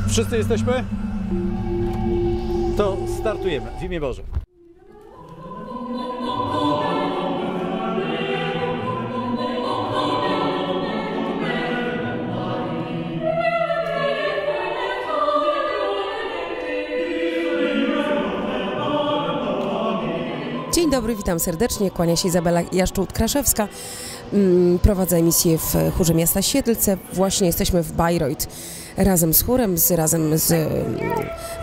Wszyscy jesteśmy? To startujemy. W imię Boże. Dzień dobry, witam serdecznie, kłania się Izabela Jaszczółt-Kraszewska. Prowadzę emisję w chórze miasta Siedlce. Właśnie jesteśmy w Bayreuth razem z chórem, razem z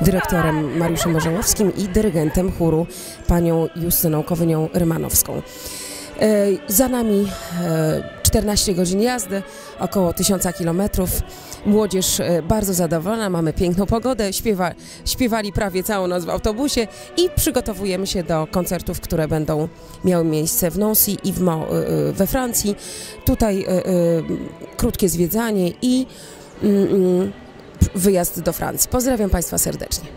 dyrektorem Mariuszem Orzełowskim i dyrygentem chóru panią Justyną Kowynią-Rymanowską. Za nami 14 godzin jazdy, około 1000 kilometrów. Młodzież bardzo zadowolona, mamy piękną pogodę, śpiewali prawie całą noc w autobusie i przygotowujemy się do koncertów, które będą miały miejsce w Nancy i we Francji. Tutaj krótkie zwiedzanie i wyjazd do Francji. Pozdrawiam Państwa serdecznie.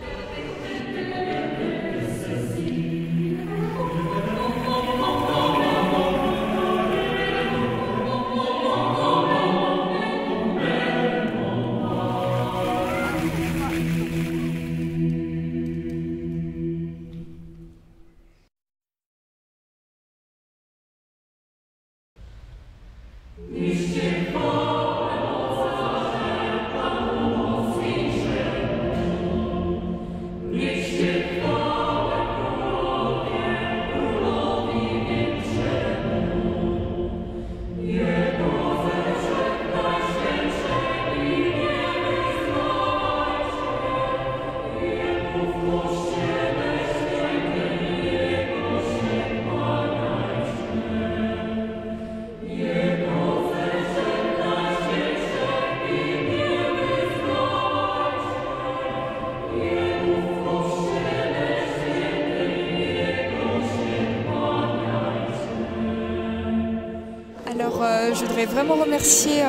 Je voudrais vraiment remercier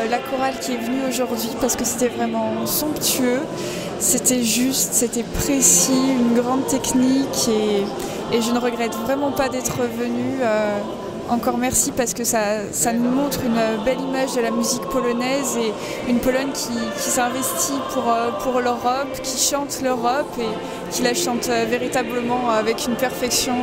la chorale qui est venue aujourd'hui parce que c'était vraiment somptueux, c'était juste, c'était précis, une grande technique et je ne regrette vraiment pas d'être venue. Encore merci parce que ça nous montre une belle image de la musique polonaise et une Pologne qui s'investit pour l'Europe, qui chante l'Europe et qui la chante véritablement avec une perfection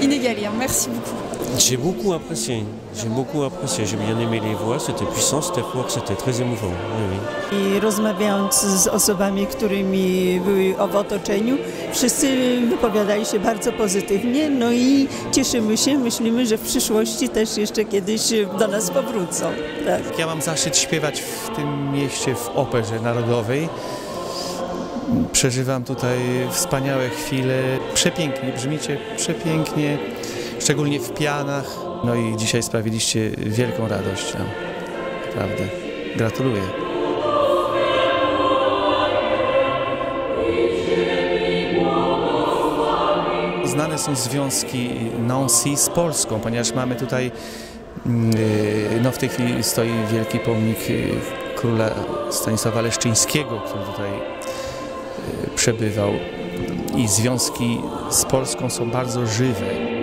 inégalée. Merci beaucoup. J'ai beaucoup apprécié, j'ai bien aimé les voix, c'était puissant, c'était fort, c'était très émouvant. Oui, oui. I rozmawiając z osobami, którymi były w otoczeniu, wszyscy wypowiadali się bardzo pozytywnie, no i cieszymy się, myślimy, że w przyszłości też jeszcze kiedyś do nas powrócą. Tak. Ja mam zaszczyt śpiewać w tym mieście w Operze Narodowej. Przeżywam tutaj wspaniałe chwile, przepięknie, brzmicie przepięknie, szczególnie w pianach. No i dzisiaj sprawiliście wielką radość, naprawdę. Gratuluję. Znane są związki Nancy z Polską, ponieważ mamy tutaj, no w tej chwili stoi wielki pomnik króla Stanisława Leszczyńskiego, który tutaj przebywał i związki z Polską są bardzo żywe.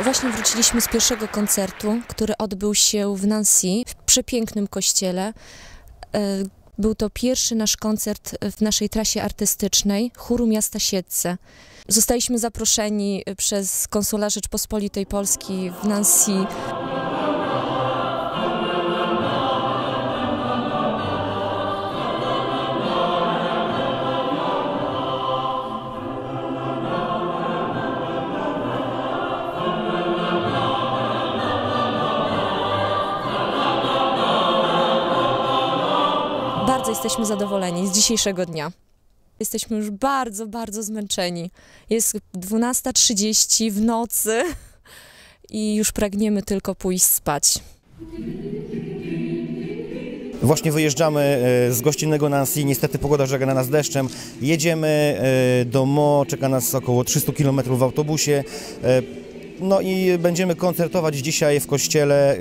Właśnie wróciliśmy z pierwszego koncertu, który odbył się w Nancy, w przepięknym kościele. Był to pierwszy nasz koncert w naszej trasie artystycznej chóru miasta Siedlce. Zostaliśmy zaproszeni przez konsula Rzeczpospolitej Polski w Nancy. Bardzo jesteśmy zadowoleni z dzisiejszego dnia. Jesteśmy już bardzo, bardzo zmęczeni. Jest 12:30 w nocy i już pragniemy tylko pójść spać. Właśnie wyjeżdżamy z gościnnego Nancy, niestety pogoda żega na nas deszczem. Jedziemy do Meaux, czeka nas około 300 km w autobusie. No i będziemy koncertować dzisiaj w kościele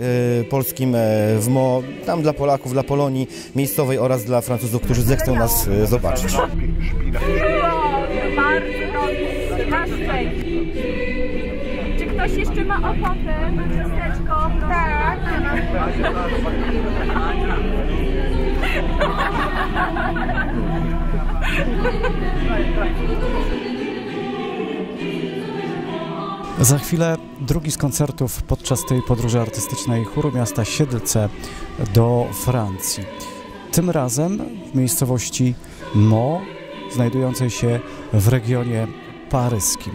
polskim w Meaux, tam dla Polaków, dla Polonii miejscowej oraz dla Francuzów, którzy zechcą nas zobaczyć. Czy ktoś jeszcze ma ochotę na ciasteczko? Tak. Za chwilę drugi z koncertów podczas tej podróży artystycznej chóru miasta Siedlce do Francji. Tym razem w miejscowości Meaux, znajdującej się w regionie paryskim.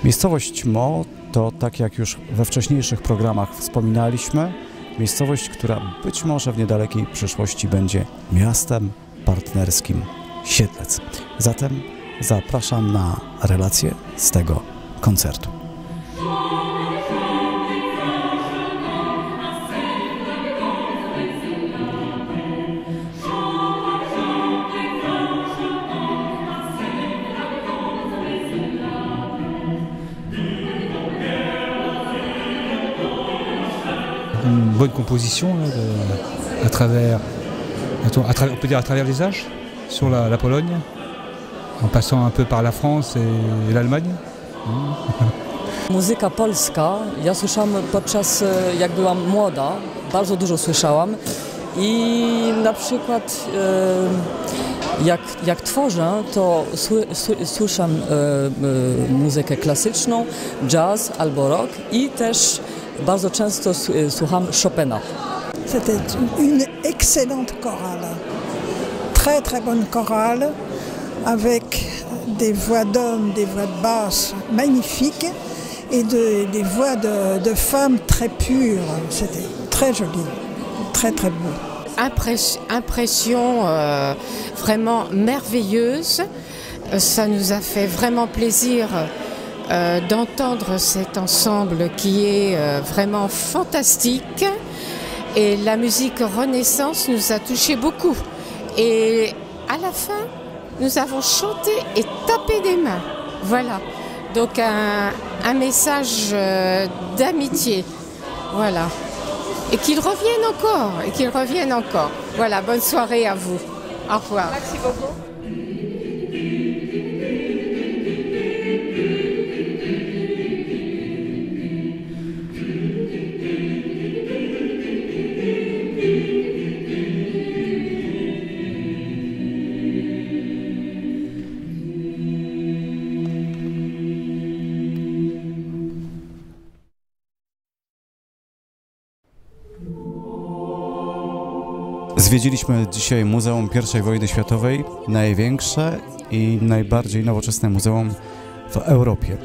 Miejscowość Meaux to, tak jak już we wcześniejszych programach wspominaliśmy, miejscowość, która być może w niedalekiej przyszłości będzie miastem partnerskim Siedlec. Zatem zapraszam na relację z tego koncertu. Une bonne composition là, à travers, on peut dire à travers les âges, sur la Pologne, en passant un peu par la France et l'Allemagne. Muzyka polska, ja słyszałam podczas, jak byłam młoda, bardzo dużo słyszałam i na przykład jak tworzę, to słyszam muzykę klasyczną, jazz albo rock i też bardzo często słucham Chopina. C'était une excellente chorale, très très bonne chorale, avec des voix d'hommes, des voix de basse magnifiques et des voix de femmes très pures. C'était très joli, très très beau. Impression vraiment merveilleuse. Ça nous a fait vraiment plaisir d'entendre cet ensemble qui est vraiment fantastique. Et la musique Renaissance nous a touché beaucoup. Et à la fin, nous avons chanté et tapé des mains. Voilà. Donc un message d'amitié. Voilà. Et qu'ils reviennent encore. Et qu'ils reviennent encore. Voilà, bonne soirée à vous. Au revoir. Merci beaucoup. Zwiedziliśmy dzisiaj Muzeum I Wojny Światowej, największe i najbardziej nowoczesne muzeum w Europie.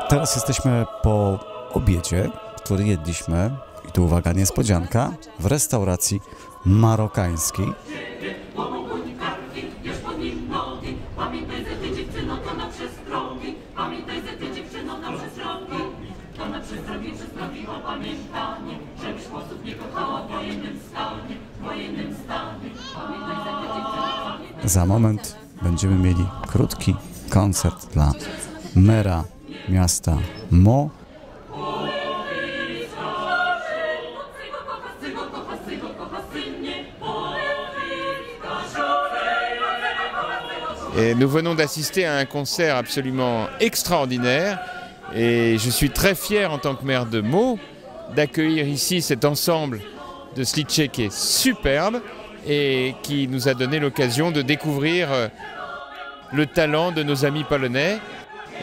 Teraz jesteśmy po obiedzie, który jedliśmy, i tu uwaga, niespodzianka, w restauracji marokańskiej. Za moment będziemy mieli krótki koncert dla mera miasta Meaux. Nous venons d'assister à un concert absolument extraordinaire et je suis très fier en tant que maire de Meaux d'accueillir ici cet ensemble de Slice qui est superbe et qui nous a donné l'occasion de découvrir le talent de nos amis polonais.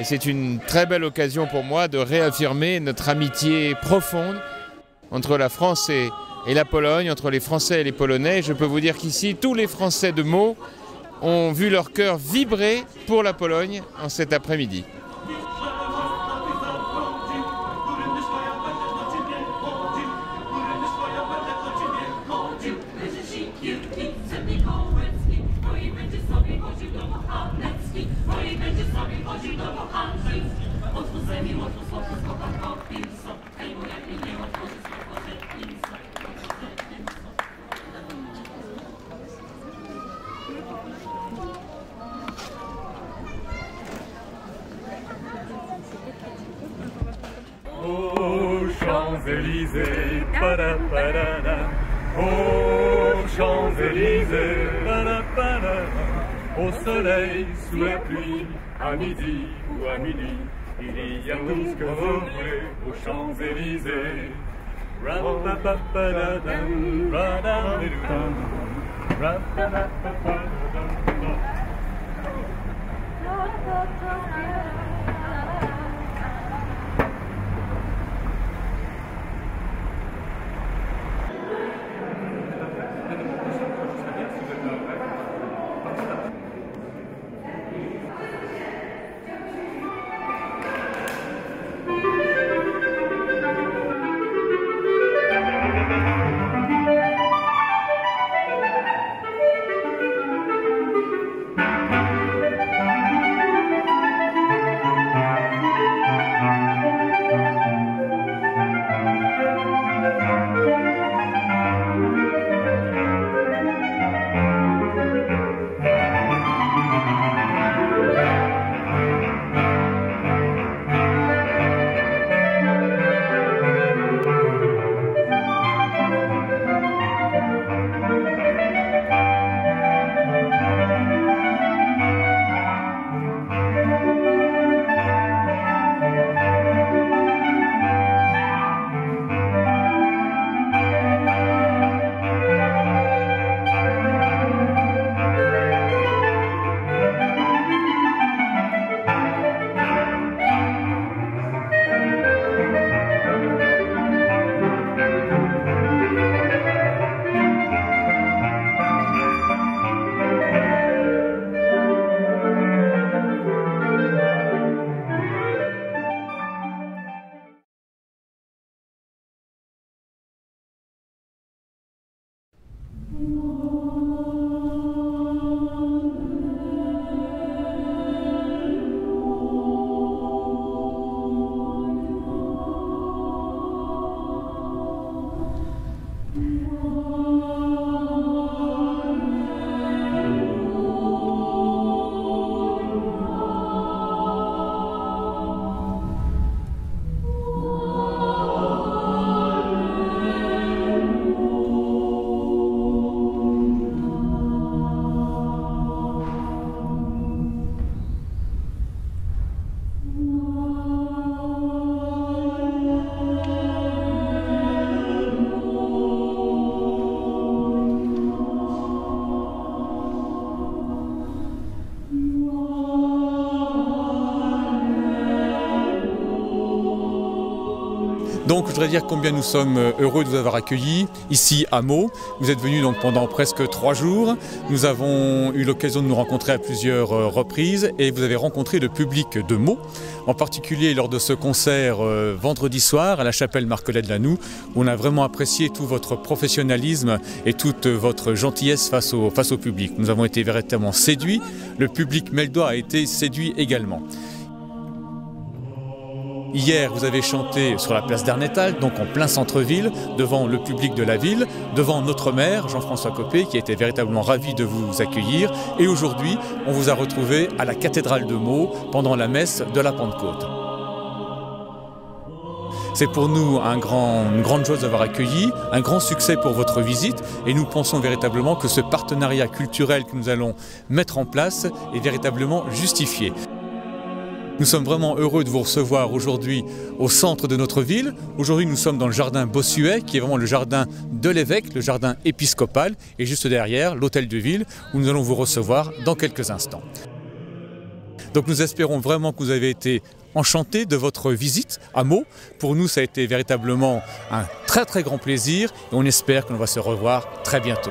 Et c'est une très belle occasion pour moi de réaffirmer notre amitié profonde entre la France et la Pologne, entre les Français et les Polonais. Je peux vous dire qu'ici, tous les Français de Meaux ont vu leur cœur vibrer pour la Pologne en cet après-midi. Aux Champs-Élysées, pa-da-pa-da-da. Aux Champs-Élysées, pa-da-pa-da-da. Au soleil, sous la pluie, à midi ou à minuit, il y a tout ce que vous voulez aux Champs-Élysées. Ra-pa-pa-pa-da-dam, ra-da-da-dam, ra-pa-pa-pa-da-dam. Donc je voudrais dire combien nous sommes heureux de vous avoir accueillis ici à Meaux. Vous êtes venus donc pendant presque 3 jours. Nous avons eu l'occasion de nous rencontrer à plusieurs reprises et vous avez rencontré le public de Meaux, en particulier lors de ce concert vendredi soir à la chapelle Marcollet-de-Lanoux, où on a vraiment apprécié tout votre professionnalisme et toute votre gentillesse face au public. Nous avons été véritablement séduits. Le public meldois a été séduit également. Hier, vous avez chanté sur la place d'Arnétal, donc en plein centre-ville, devant le public de la ville, devant notre maire, Jean-François Copé, qui a été véritablement ravi de vous accueillir. Et aujourd'hui, on vous a retrouvé à la cathédrale de Meaux pendant la messe de la Pentecôte. C'est pour nous une grande chose d'avoir accueilli, un grand succès pour votre visite et nous pensons véritablement que ce partenariat culturel que nous allons mettre en place est véritablement justifié. Nous sommes vraiment heureux de vous recevoir aujourd'hui au centre de notre ville. Aujourd'hui, nous sommes dans le jardin Bossuet, qui est vraiment le jardin de l'évêque, le jardin épiscopal, et juste derrière, l'hôtel de ville, où nous allons vous recevoir dans quelques instants. Donc nous espérons vraiment que vous avez été enchantés de votre visite à Meaux. Pour nous, ça a été véritablement un très très grand plaisir et on espère qu'on va se revoir très bientôt.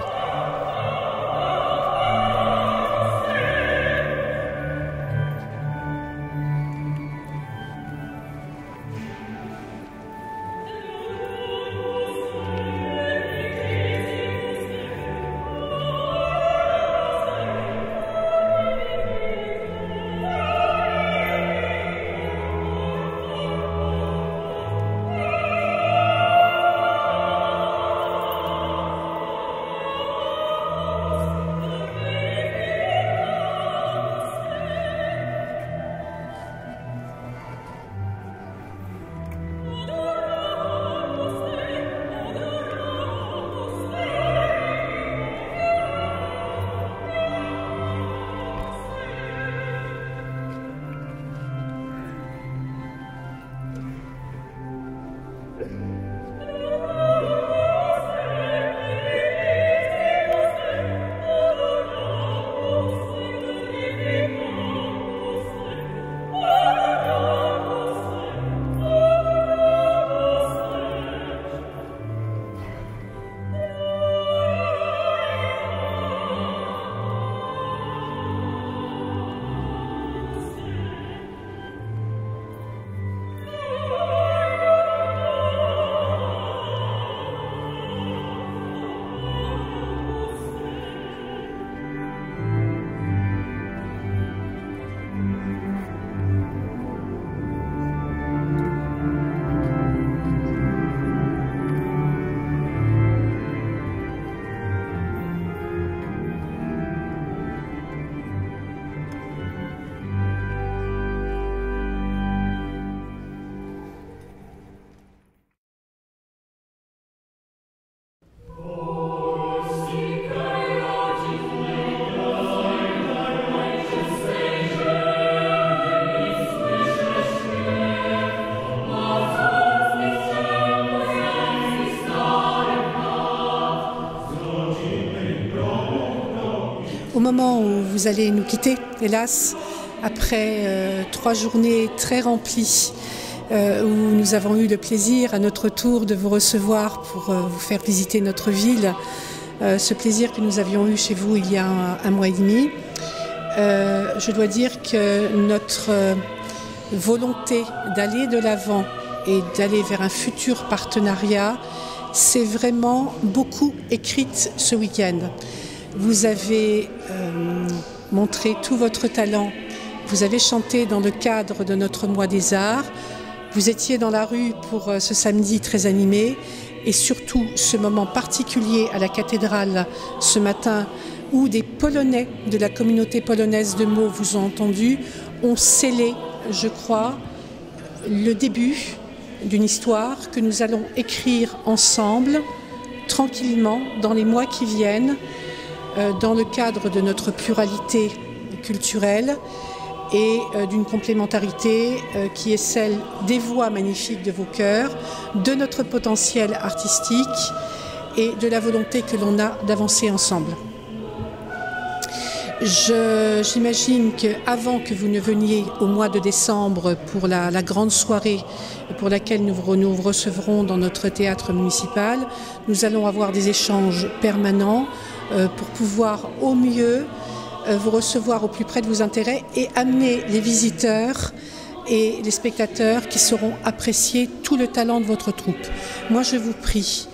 Au moment où vous allez nous quitter, hélas, après 3 journées très remplies, où nous avons eu le plaisir à notre tour de vous recevoir pour vous faire visiter notre ville, ce plaisir que nous avions eu chez vous il y a un mois et demi, je dois dire que notre volonté d'aller de l'avant et d'aller vers un futur partenariat s'est vraiment beaucoup écrite ce week-end. Vous avez montré tout votre talent, vous avez chanté dans le cadre de notre mois des arts, vous étiez dans la rue pour ce samedi très animé et surtout ce moment particulier à la cathédrale ce matin où des Polonais de la communauté polonaise de Meaux vous ont entendu, ont scellé, je crois, le début d'une histoire que nous allons écrire ensemble, tranquillement, dans les mois qui viennent, dans le cadre de notre pluralité culturelle et d'une complémentarité qui est celle des voix magnifiques de vos chœurs, de notre potentiel artistique et de la volonté que l'on a d'avancer ensemble. J'imagine qu'avant que vous ne veniez au mois de décembre pour la grande soirée pour laquelle nous vous recevrons dans notre théâtre municipal, nous allons avoir des échanges permanents pour pouvoir au mieux vous recevoir au plus près de vos intérêts et amener les visiteurs et les spectateurs qui sauront apprécier tout le talent de votre troupe. Moi, je vous prie,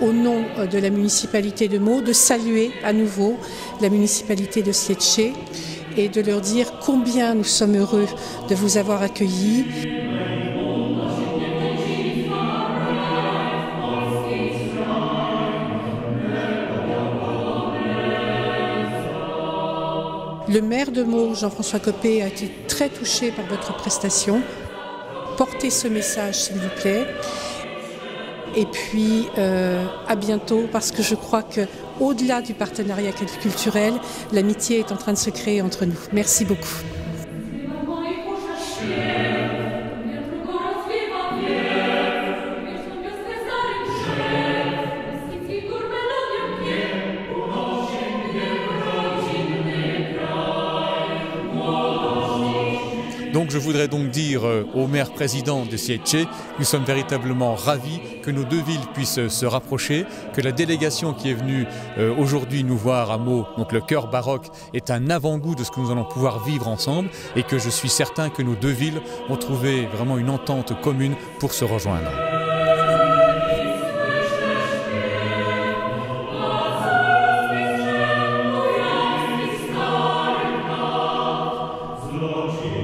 au nom de la municipalité de Meaux, de saluer à nouveau la municipalité de Sietché et de leur dire combien nous sommes heureux de vous avoir accueillis. Le maire de Meaux, Jean-François Copé, a été très touché par votre prestation. Portez ce message, s'il vous plaît. Et puis, à bientôt, parce que je crois qu'au-delà du partenariat culturel, l'amitié est en train de se créer entre nous. Merci beaucoup. Donc je voudrais donc dire au maire président de Sietché, nous sommes véritablement ravis que nos deux villes puissent se rapprocher, que la délégation qui est venue aujourd'hui nous voir à Meaux, donc le chœur baroque, est un avant-goût de ce que nous allons pouvoir vivre ensemble et que je suis certain que nos deux villes ont trouvé vraiment une entente commune pour se rejoindre. Zloci